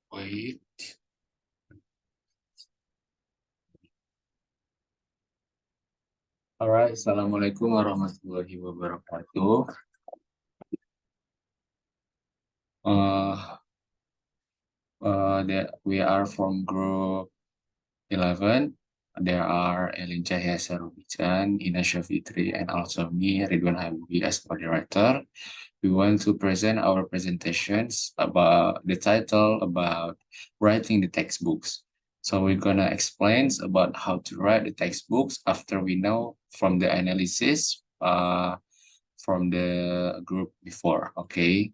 Wait. Alright, Assalamualaikum warahmatullahi wabarakatuh. Uh, we are from group 11. There are Elin Cahya Sarubijan, Ina Syafitri, and also me, Ridwan Habibi, as moderator. We want to present our presentations about the title about writing the textbooks. So we're gonna explain about how to write the textbooks after we know from the analysis from the group before. Okay.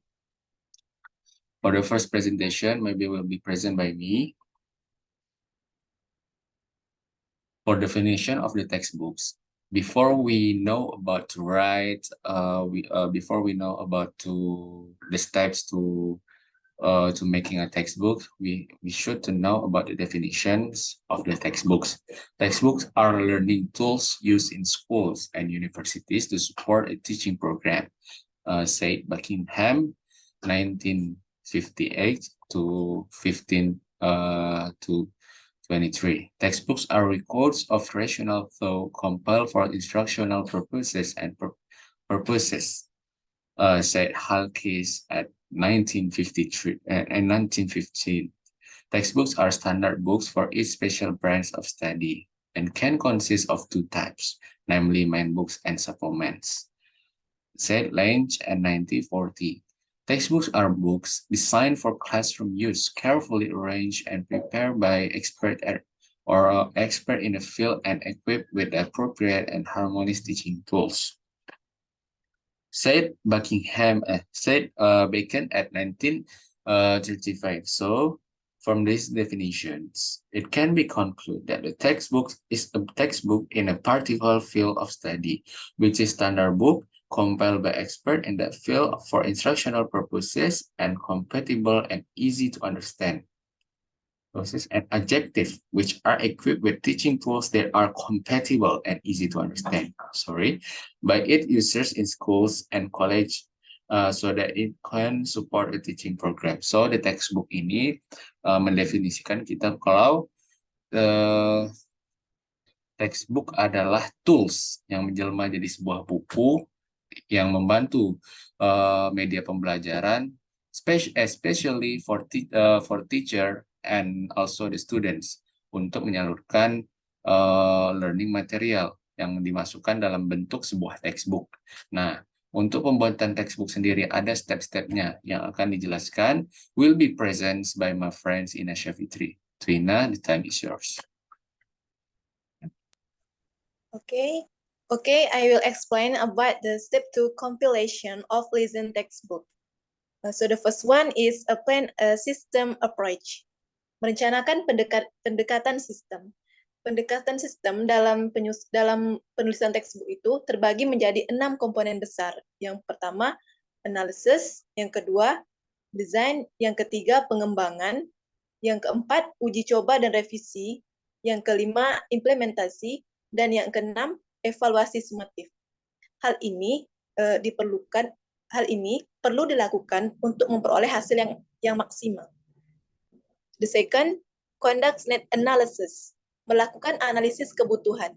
For the first presentation, maybe will be present by me. For definition of the textbooks, before we know about to write, before we know about the steps to making a textbook, we should to know about the definitions of the textbooks. Textbooks are learning tools used in schools and universities to support a teaching program, said Buckingham, 1958 to 15 to 23. Textbooks are records of rational thought compiled for instructional purposes and purposes, said Halkis at 1953 and 1915. Textbooks are standard books for each special branch of study and can consist of two types, namely main books and supplements, said Lange at 1940. Textbooks are books designed for classroom use, carefully arranged and prepared by expert in the field and equipped with appropriate and harmonious teaching tools. Said Bacon at 1935. So, from these definitions, it can be concluded that the textbook is a textbook in a particular field of study, which is standard book compiled by expert in that field for instructional purposes and compatible and easy to understand. Process and adjective, which are equipped with teaching tools that are compatible and easy to understand. By its users in schools and college, so that it can support a teaching program. So the textbook ini mendefinisikan kita kalau textbook adalah tools yang menjelma jadi sebuah buku yang membantu media pembelajaran, especially for teacher and also the students untuk menyalurkan learning material yang dimasukkan dalam bentuk sebuah textbook. Nah, untuk pembuatan textbook sendiri ada step-stepnya yang akan dijelaskan will be present by my friends Ina Syafitri. Trina, the time is yours. Okay, I will explain about the step 2 compilation of lesson textbook. So the first one is a plan a system approach. Merencanakan pendekatan sistem. Pendekatan sistem dalam penulisan textbook itu terbagi menjadi 6 komponen besar. Yang pertama, analysis, yang kedua, design, yang ketiga, pengembangan, yang keempat, uji coba dan revisi, yang kelima, implementasi, dan yang keenam, evaluasi sumatif. Hal ini perlu dilakukan untuk memperoleh hasil yang maksimal. The second, conduct need analysis, melakukan analisis kebutuhan.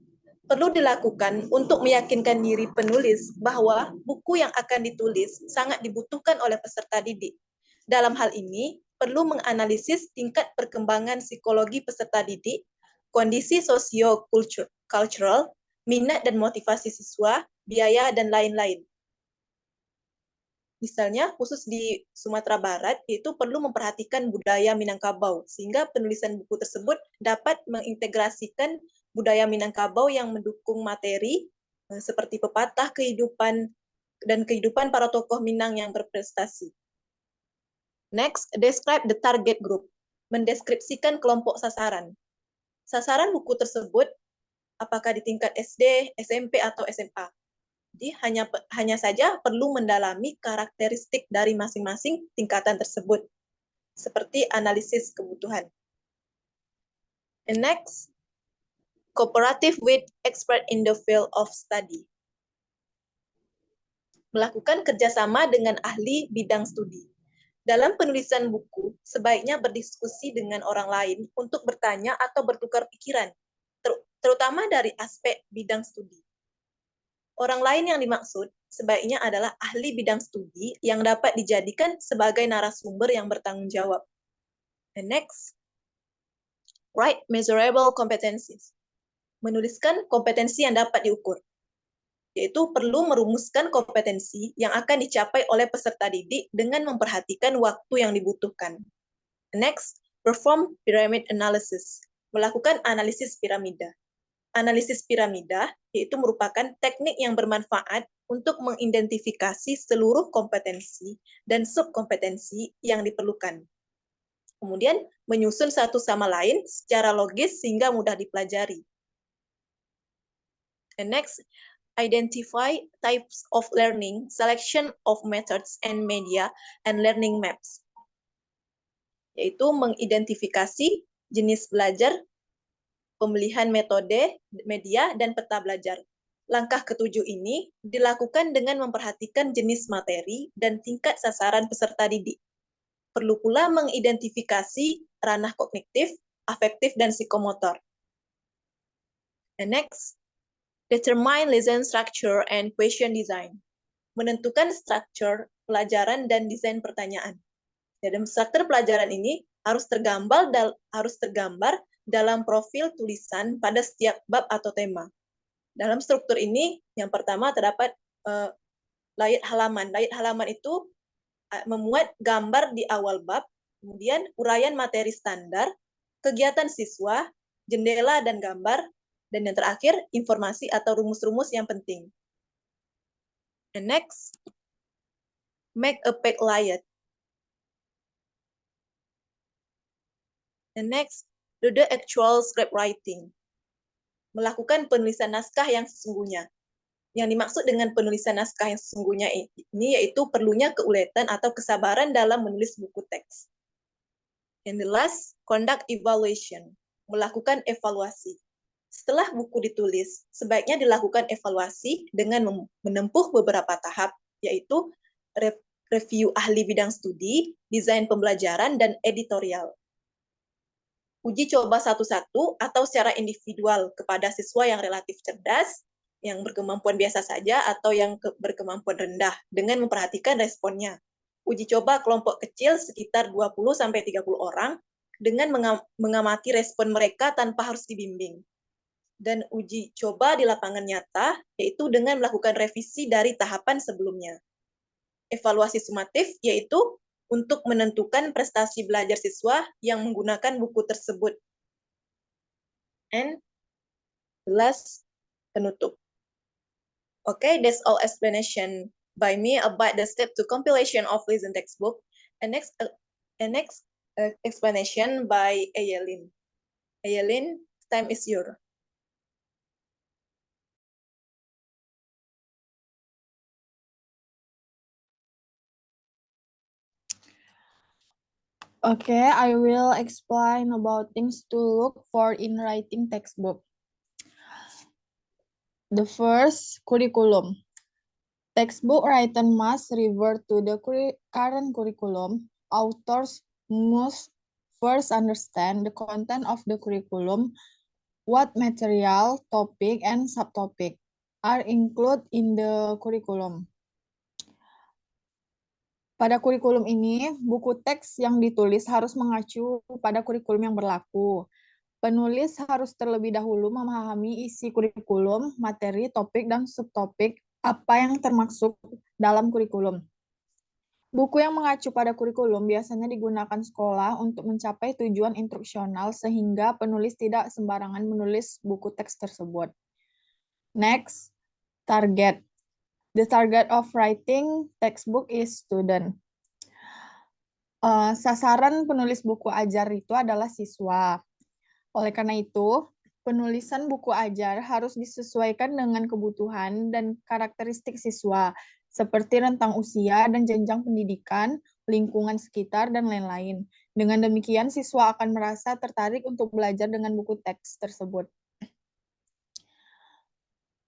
Perlu dilakukan untuk meyakinkan diri penulis bahwa buku yang akan ditulis sangat dibutuhkan oleh peserta didik. Dalam hal ini, perlu menganalisis tingkat perkembangan psikologi peserta didik, kondisi sosio-cultural, minat dan motivasi siswa, biaya, dan lain-lain. Misalnya, khusus di Sumatera Barat, itu perlu memperhatikan budaya Minangkabau, sehingga penulisan buku tersebut dapat mengintegrasikan budaya Minangkabau yang mendukung materi, seperti pepatah kehidupan, dan kehidupan para tokoh Minang yang berprestasi. Next, describe the target group, mendeskripsikan kelompok sasaran. Sasaran buku tersebut, apakah di tingkat SD, SMP, atau SMA. Jadi hanya saja perlu mendalami karakteristik dari masing-masing tingkatan tersebut, seperti analisis kebutuhan. And next, cooperative with expert in the field of study. Melakukan kerjasama dengan ahli bidang studi. Dalam penulisan buku, sebaiknya berdiskusi dengan orang lain untuk bertanya atau bertukar pikiran, terutama dari aspek bidang studi. Orang lain yang dimaksud sebaiknya adalah ahli bidang studi yang dapat dijadikan sebagai narasumber yang bertanggung jawab. And next, write measurable competencies. Menuliskan kompetensi yang dapat diukur, yaitu perlu merumuskan kompetensi yang akan dicapai oleh peserta didik dengan memperhatikan waktu yang dibutuhkan. Next, perform pyramid analysis. Melakukan analisis piramida. Analisis piramida yaitu merupakan teknik yang bermanfaat untuk mengidentifikasi seluruh kompetensi dan subkompetensi yang diperlukan. Kemudian, menyusun satu sama lain secara logis sehingga mudah dipelajari. And next, identify types of learning, selection of methods and media, and learning maps. Yaitu mengidentifikasi jenis belajar, pemilihan metode, media, dan peta belajar. Langkah ketujuh ini dilakukan dengan memperhatikan jenis materi dan tingkat sasaran peserta didik. Perlu pula mengidentifikasi ranah kognitif, afektif, dan psikomotor. And next, determine lesson structure and question design. Menentukan struktur pelajaran dan desain pertanyaan. Dalam struktur pelajaran ini harus tergambar dalam profil tulisan pada setiap bab atau tema. Dalam struktur ini, yang pertama terdapat layar halaman. Layar halaman itu memuat gambar di awal bab, kemudian uraian materi standar, kegiatan siswa, jendela dan gambar, dan yang terakhir, informasi atau rumus-rumus yang penting. And next, make a page layout. And next, do the actual script writing. Melakukan penulisan naskah yang sesungguhnya. Yang dimaksud dengan penulisan naskah yang sesungguhnya ini yaitu perlunya keuletan atau kesabaran dalam menulis buku teks. And the last, conduct evaluation. Melakukan evaluasi. Setelah buku ditulis, sebaiknya dilakukan evaluasi dengan menempuh beberapa tahap, yaitu review ahli bidang studi, desain pembelajaran, dan editorial. Uji coba satu-satu atau secara individual kepada siswa yang relatif cerdas, yang berkemampuan biasa saja, atau yang berkemampuan rendah, dengan memperhatikan responnya. Uji coba kelompok kecil sekitar 20-30 orang, dengan mengamati respon mereka tanpa harus dibimbing. Dan uji coba di lapangan nyata, yaitu dengan melakukan revisi dari tahapan sebelumnya. Evaluasi sumatif, yaitu untuk menentukan prestasi belajar siswa yang menggunakan buku tersebut. And last, penutup. Okay, that's all explanation by me about the step to compilation of lesson textbook. And next explanation by Ayelin. Ayelin, time is yours. Okay, I will explain about things to look for in writing textbook. The first, curriculum. Textbook written must revert to the current curriculum. Authors must first understand the content of the curriculum, what material, topic, and subtopic are included in the curriculum. Pada kurikulum ini, buku teks yang ditulis harus mengacu pada kurikulum yang berlaku. Penulis harus terlebih dahulu memahami isi kurikulum, materi, topik, dan subtopik apa yang termaksud dalam kurikulum. Buku yang mengacu pada kurikulum biasanya digunakan sekolah untuk mencapai tujuan instruksional sehingga penulis tidak sembarangan menulis buku teks tersebut. Next, target. The target of writing textbook is student. Sasaran penulis buku ajar itu adalah siswa. Oleh karena itu, penulisan buku ajar harus disesuaikan dengan kebutuhan dan karakteristik siswa, seperti rentang usia dan jenjang pendidikan, lingkungan sekitar, dan lain-lain. Dengan demikian, siswa akan merasa tertarik untuk belajar dengan buku teks tersebut.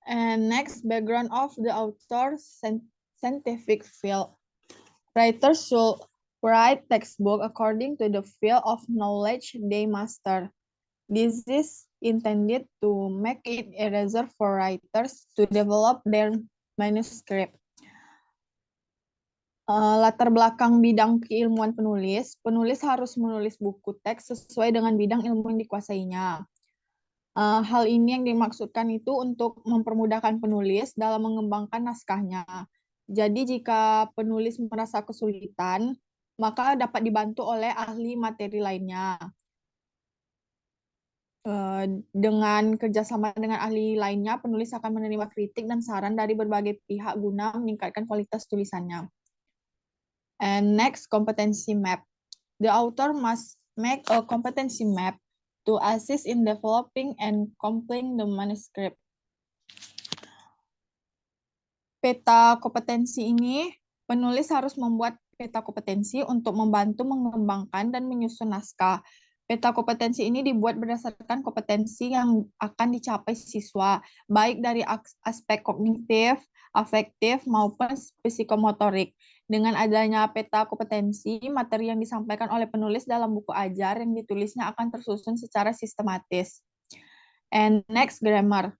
And next, background of the author's scientific field. Writers should Write textbook according to the field of knowledge they master. This is intended to make it easier for writers to develop their manuscript. Latar belakang bidang keilmuan penulis, penulis harus menulis buku teks sesuai dengan bidang ilmu yang dikuasainya. Hal ini yang dimaksudkan itu untuk mempermudahkan penulis dalam mengembangkan naskahnya. Jadi jika penulis merasa kesulitan, maka dapat dibantu oleh ahli materi lainnya. Dengan kerjasama dengan ahli lainnya, penulis akan menerima kritik dan saran dari berbagai pihak guna meningkatkan kualitas tulisannya. And next, competency map. The author must make a competency map to assist in developing and completing the manuscript. Peta kompetensi ini, penulis harus membuat peta kompetensi untuk membantu mengembangkan dan menyusun naskah. Peta kompetensi ini dibuat berdasarkan kompetensi yang akan dicapai siswa, baik dari aspek kognitif, afektif, maupun psikomotorik. Dengan adanya peta kompetensi, materi yang disampaikan oleh penulis dalam buku ajar yang ditulisnya akan tersusun secara sistematis. And next, grammar.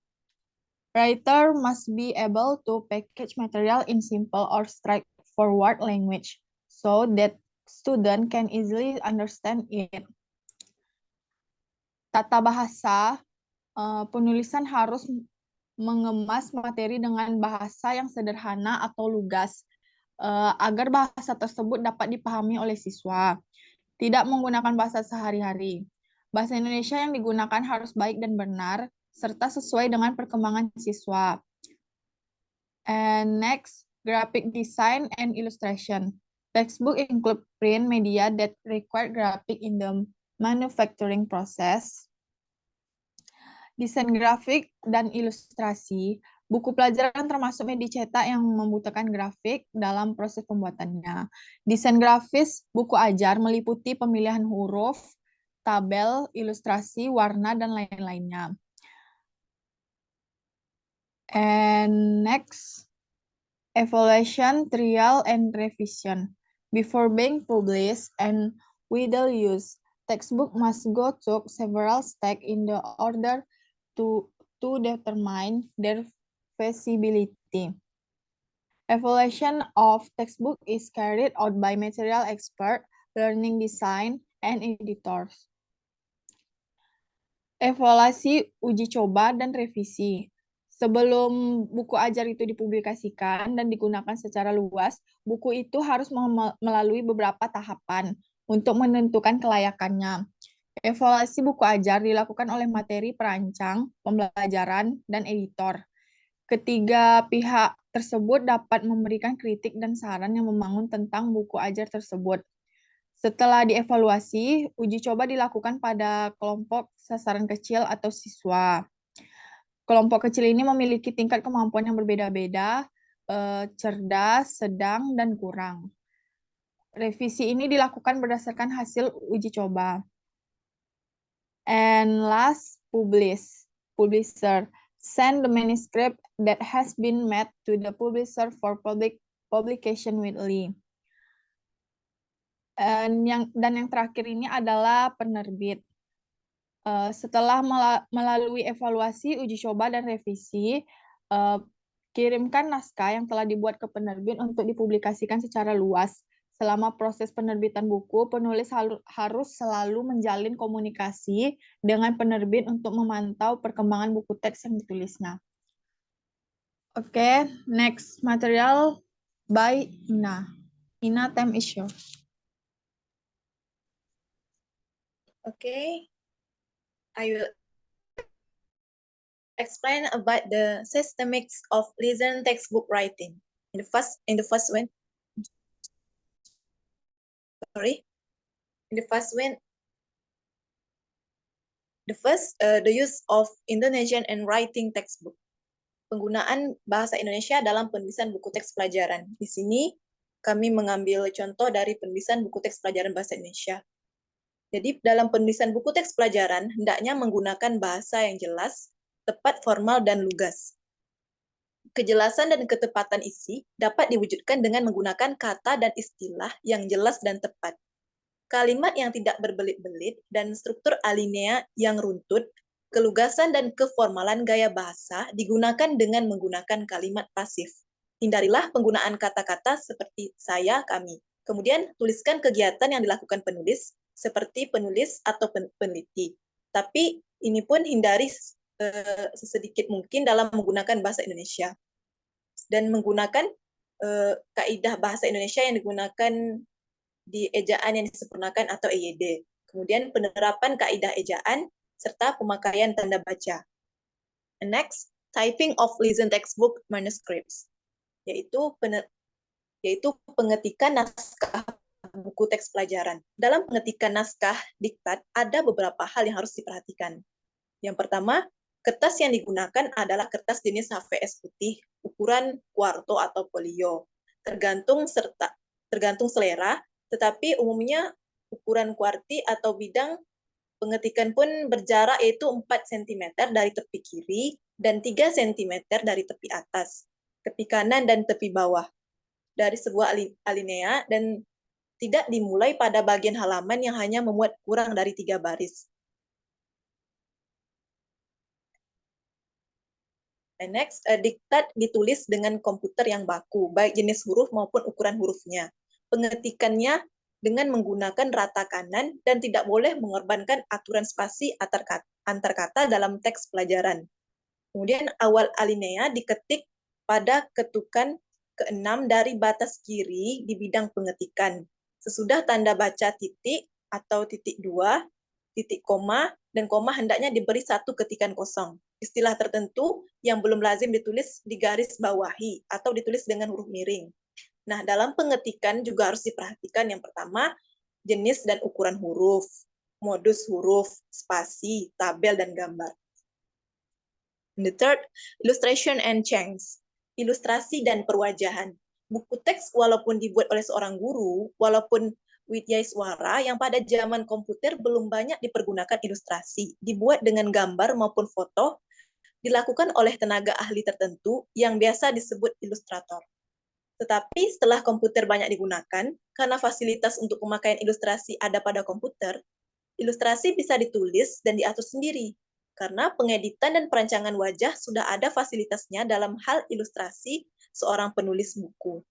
Writer must be able to package material in simple or straightforward language so that student can easily understand it. Tata bahasa, penulisan harus mengemas materi dengan bahasa yang sederhana atau lugas, agar bahasa tersebut dapat dipahami oleh siswa. Tidak menggunakan bahasa sehari-hari. Bahasa Indonesia yang digunakan harus baik dan benar, serta sesuai dengan perkembangan siswa. And next, graphic design and illustration. Textbook include print media that require graphic in the manufacturing process. Desain grafik dan ilustrasi. Buku pelajaran termasuk media cetak yang membutuhkan grafik dalam proses pembuatannya. Desain grafis buku ajar meliputi pemilihan huruf, tabel, ilustrasi, warna, dan lain-lainnya. And next, evaluation, trial, and revision. Before being published and without use, textbook must go through several steps in the order to determine their feasibility. Evaluation of textbook is carried out by material expert, learning design, and editors. Evaluasi, uji coba, dan revisi. Sebelum buku ajar itu dipublikasikan dan digunakan secara luas, buku itu harus melalui beberapa tahapan untuk menentukan kelayakannya. Evaluasi buku ajar dilakukan oleh materi perancang, pembelajaran, dan editor. Ketiga pihak tersebut dapat memberikan kritik dan saran yang membangun tentang buku ajar tersebut. Setelah dievaluasi, uji coba dilakukan pada kelompok sasaran kecil atau siswa. Kelompok kecil ini memiliki tingkat kemampuan yang berbeda-beda, cerdas, sedang, dan kurang. Revisi ini dilakukan berdasarkan hasil uji coba. And last, publisher. Send the manuscript that has been met to the publisher for publication weekly. Dan yang terakhir ini adalah penerbit. Setelah melalui evaluasi, uji coba, dan revisi, kirimkan naskah yang telah dibuat ke penerbit untuk dipublikasikan secara luas. Selama proses penerbitan buku, penulis harus selalu menjalin komunikasi dengan penerbit untuk memantau perkembangan buku teks yang ditulisnya. Oke, next material by Ina. Ina, time is yours. Okay, I will explain about the systemics of lesson textbook writing. In the first one, the use of Indonesian and writing textbook. Penggunaan bahasa Indonesia dalam penulisan buku teks pelajaran. Di sini kami mengambil contoh dari penulisan buku teks pelajaran bahasa Indonesia. Jadi dalam penulisan buku teks pelajaran hendaknya menggunakan bahasa yang jelas, tepat, formal, dan lugas. Kejelasan dan ketepatan isi dapat diwujudkan dengan menggunakan kata dan istilah yang jelas dan tepat. Kalimat yang tidak berbelit-belit dan struktur alinea yang runtut, kelugasan dan keformalan gaya bahasa digunakan dengan menggunakan kalimat pasif. Hindarilah penggunaan kata-kata seperti saya, kami. Kemudian tuliskan kegiatan yang dilakukan penulis seperti penulis atau peneliti. Tapi ini pun hindari sesedikit mungkin dalam menggunakan bahasa Indonesia dan menggunakan kaidah bahasa Indonesia yang digunakan di ejaan yang disempurnakan atau EYD. Kemudian penerapan kaidah ejaan serta pemakaian tanda baca. And next, typing of listen textbook manuscripts, yaitu pengetikan naskah buku teks pelajaran. Dalam pengetikan naskah diktat, ada beberapa hal yang harus diperhatikan. Yang pertama, kertas yang digunakan adalah kertas jenis HVS putih, ukuran kuarto atau folio. Tergantung selera, tetapi umumnya ukuran kuarti atau bidang pengetikan pun berjarak yaitu 4 cm dari tepi kiri dan 3 cm dari tepi atas, tepi kanan dan tepi bawah dari sebuah alinea dan tidak dimulai pada bagian halaman yang hanya memuat kurang dari 3 baris. And next, diktat ditulis dengan komputer yang baku, baik jenis huruf maupun ukuran hurufnya. Pengetikannya dengan menggunakan rata kanan dan tidak boleh mengorbankan aturan spasi antar kata dalam teks pelajaran. Kemudian awal alinea diketik pada ketukan ke-6 dari batas kiri di bidang pengetikan. Sesudah tanda baca titik atau titik 2, titik koma, dan koma hendaknya diberi satu ketikan kosong. Istilah tertentu yang belum lazim ditulis di garis bawahi atau ditulis dengan huruf miring. Nah, dalam pengetikan juga harus diperhatikan yang pertama, jenis dan ukuran huruf, modus huruf, spasi, tabel, dan gambar. And the third, illustration and change, ilustrasi dan perwajahan. Buku teks walaupun dibuat oleh seorang guru, walaupun widyaswara yang pada zaman komputer belum banyak dipergunakan ilustrasi, dibuat dengan gambar maupun foto, dilakukan oleh tenaga ahli tertentu yang biasa disebut ilustrator. Tetapi setelah komputer banyak digunakan, karena fasilitas untuk pemakaian ilustrasi ada pada komputer, ilustrasi bisa ditulis dan diatur sendiri, karena pengeditan dan perancangan wajah sudah ada fasilitasnya dalam hal ilustrasi seorang penulis buku.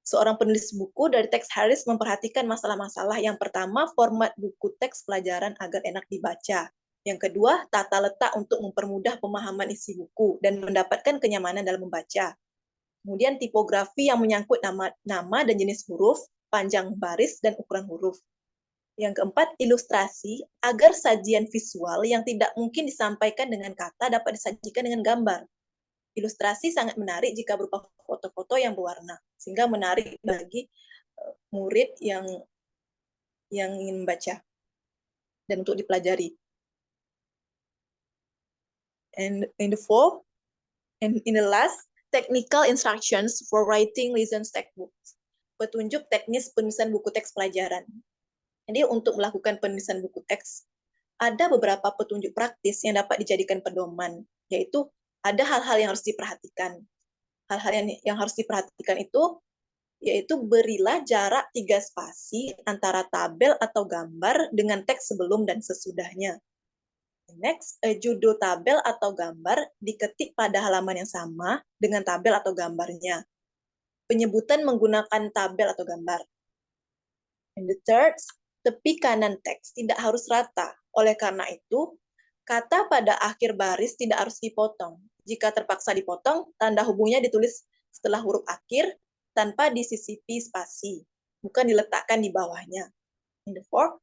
Seorang penulis buku dari teks Harris memperhatikan masalah-masalah. Yang pertama, format buku teks pelajaran agar enak dibaca. Yang kedua, tata letak untuk mempermudah pemahaman isi buku dan mendapatkan kenyamanan dalam membaca. Kemudian tipografi yang menyangkut nama dan jenis huruf, panjang baris, dan ukuran huruf. Yang keempat, ilustrasi agar sajian visual yang tidak mungkin disampaikan dengan kata dapat disajikan dengan gambar. Ilustrasi sangat menarik jika berupa foto-foto yang berwarna, sehingga menarik bagi murid yang ingin membaca dan untuk dipelajari. And in the last, technical instructions for writing lessons textbooks. Petunjuk teknis penulisan buku teks pelajaran. Jadi untuk melakukan penulisan buku teks, ada beberapa petunjuk praktis yang dapat dijadikan pedoman, yaitu ada hal-hal yang harus diperhatikan. Hal-hal yang harus diperhatikan itu yaitu berilah jarak 3 spasi antara tabel atau gambar dengan teks sebelum dan sesudahnya. Next, judul tabel atau gambar diketik pada halaman yang sama dengan tabel atau gambarnya. Penyebutan menggunakan tabel atau gambar. And the third, tepi kanan teks tidak harus rata. Oleh karena itu, kata pada akhir baris tidak harus dipotong. Jika terpaksa dipotong, tanda hubungnya ditulis setelah huruf akhir tanpa disisipi spasi, bukan diletakkan di bawahnya. And the fourth,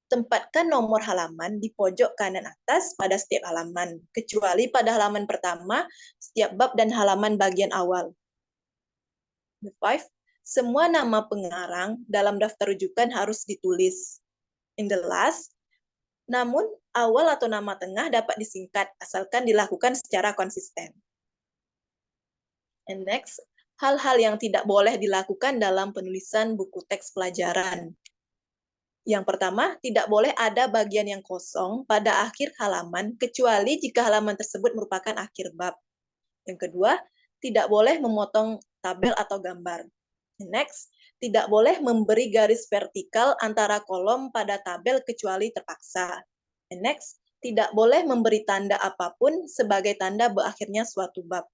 tempatkan nomor halaman di pojok kanan atas pada setiap halaman, kecuali pada halaman pertama, setiap bab dan halaman bagian awal. The fifth, semua nama pengarang dalam daftar rujukan harus ditulis. In the last, namun awal atau nama tengah dapat disingkat asalkan dilakukan secara konsisten. And next, hal-hal yang tidak boleh dilakukan dalam penulisan buku teks pelajaran. Yang pertama, tidak boleh ada bagian yang kosong pada akhir halaman, kecuali jika halaman tersebut merupakan akhir bab. Yang kedua, tidak boleh memotong tabel atau gambar. Next, tidak boleh memberi garis vertikal antara kolom pada tabel kecuali terpaksa. Next, tidak boleh memberi tanda apapun sebagai tanda berakhirnya suatu bab.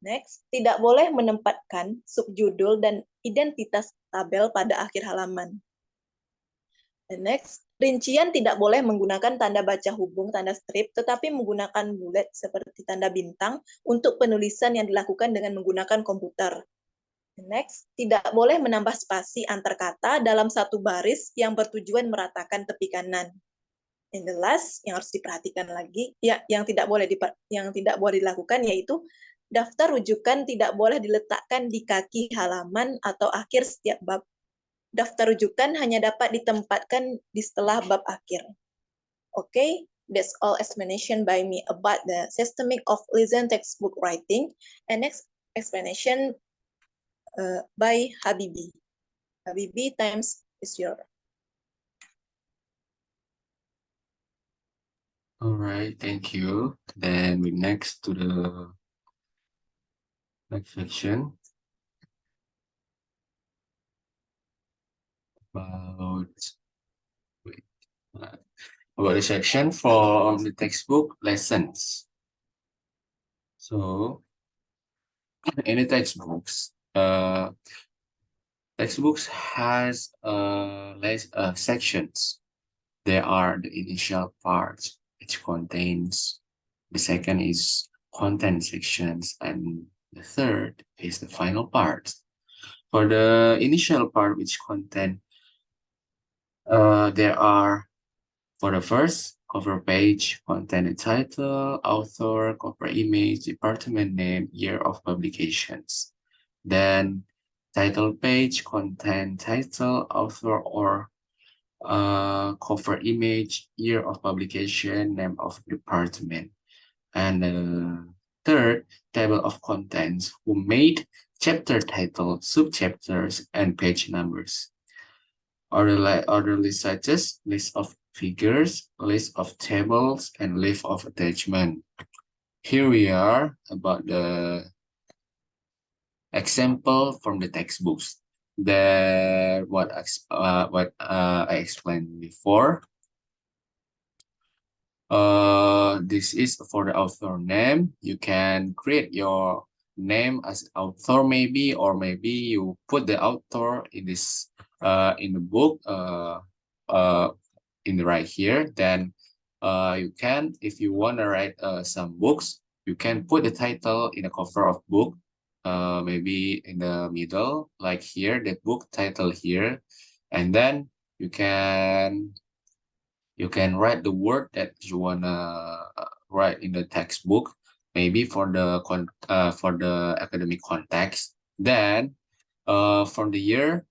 Next, tidak boleh menempatkan subjudul dan identitas tabel pada akhir halaman. And next, rincian tidak boleh menggunakan tanda baca hubung, tanda strip, tetapi menggunakan bullet seperti tanda bintang untuk penulisan yang dilakukan dengan menggunakan komputer. And next, tidak boleh menambah spasi antar kata dalam satu baris yang bertujuan meratakan tepi kanan. And the last, yang harus diperhatikan lagi, yang tidak boleh dilakukan yaitu daftar rujukan tidak boleh diletakkan di kaki halaman atau akhir setiap bab. Daftar rujukan hanya dapat ditempatkan di setelah bab akhir. Okay, that's all explanation by me about the systemic of listen textbook writing. And next explanation by Habibi. Habibi, times is yours. All right, thank you. Then we next to the next section about the section from the textbook lessons. So in the textbooks has sections. There are the initial parts, which contains, the second is content sections, and the third is the final part. For the initial part, which content, there are, for the first, cover page, content and title, author, cover image, department name, year of publications. Then title page, content, title, author or cover image, year of publication, name of department. And third, table of contents, who made, chapter title, subchapters, and page numbers. Order list such as list of figures, list of tables, and list of attachment. Here we are about the example from the textbooks. What I explained before. This is for the author name. You can create your name as author maybe, or maybe you put the author in this in the book in the right here. Then you can, if you want to write some books, you can put the title in the cover of book, maybe in the middle, like here, the book title here, and then you can write the word that you wanna write in the textbook, maybe for the academic context. Then from the year,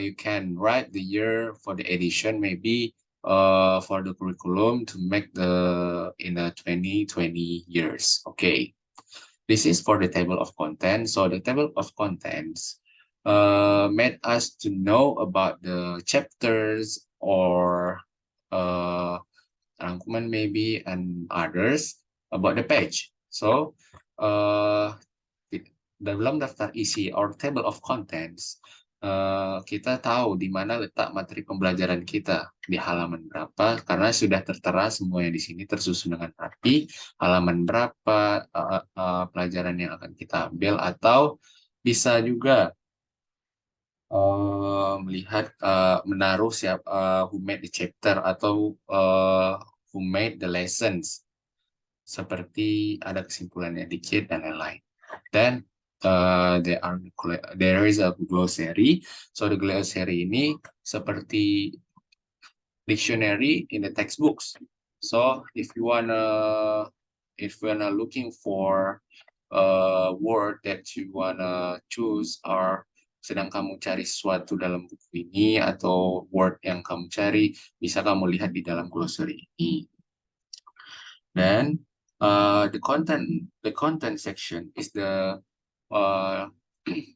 you can write the year for the edition, maybe for the curriculum to make in the 2020 years. Okay, this is for the table of contents. So the table of contents made us to know about the chapters or rangkuman maybe and others about the page. So dalam daftar isi or table of contents, kita tahu di mana letak materi pembelajaran kita, di halaman berapa, karena sudah tertera semuanya di sini tersusun dengan rapi, halaman berapa pelajaran yang akan kita ambil, atau bisa juga melihat menaruh who made the chapter atau who made the lessons, seperti ada kesimpulannya dikit dan lain-lain. Then there is a glossary. So the glossary ini seperti dictionary in the textbooks. So if you wanna looking for a word that you wanna choose, or sedang kamu cari sesuatu dalam buku ini atau word yang kamu cari, bisa kamu lihat di dalam glossary ini. Then the content section is the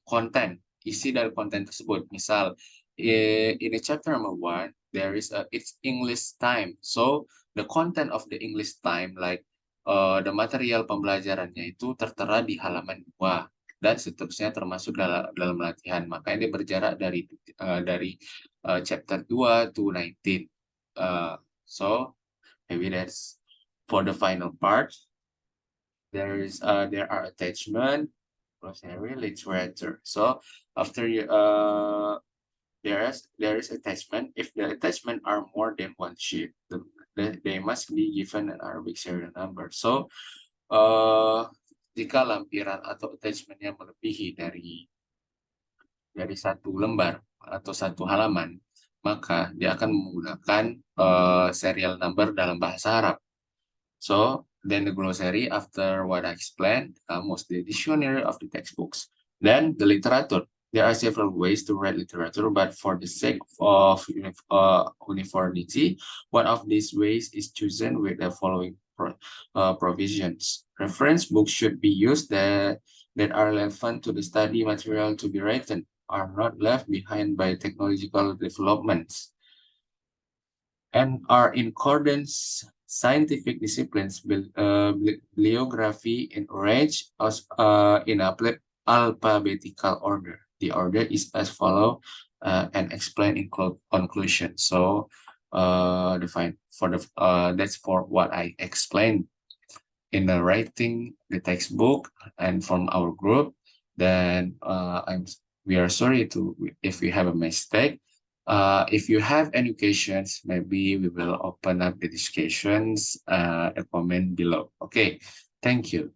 content, isi dari konten tersebut. Misal in a chapter number 1, there is it's English time. So the content of the English time, like the material pembelajarannya itu tertera di halaman 2 dan seterusnya termasuk dalam latihan. Makanya dia berjarak dari chapter 2 to 19. So maybe that's for the final part. There are attachment, glossary, literature. So after you there is attachment. If the attachment are more than one sheet, they must be given an Arabic serial number. So jika lampiran atau attachmentnya melebihi dari satu lembar atau satu halaman, maka dia akan menggunakan serial number dalam bahasa Arab. So then the glossary, after what I explained, comes the dictionary of the textbooks. Then the literature. There are several ways to write literature, but for the sake of uniformity, one of these ways is chosen with the following provisions. Reference books should be used that are relevant to the study material to be written, are not left behind by technological developments, and are in accordance scientific disciplines, bibliography in arranged in alphabetical order. The order is as follow and explain in conclusion. So that's for what I explained in the writing the textbook and from our group. Then we are sorry if we have a mistake. If you have any questions, maybe we will open up the discussions, a comment below. Okay, thank you.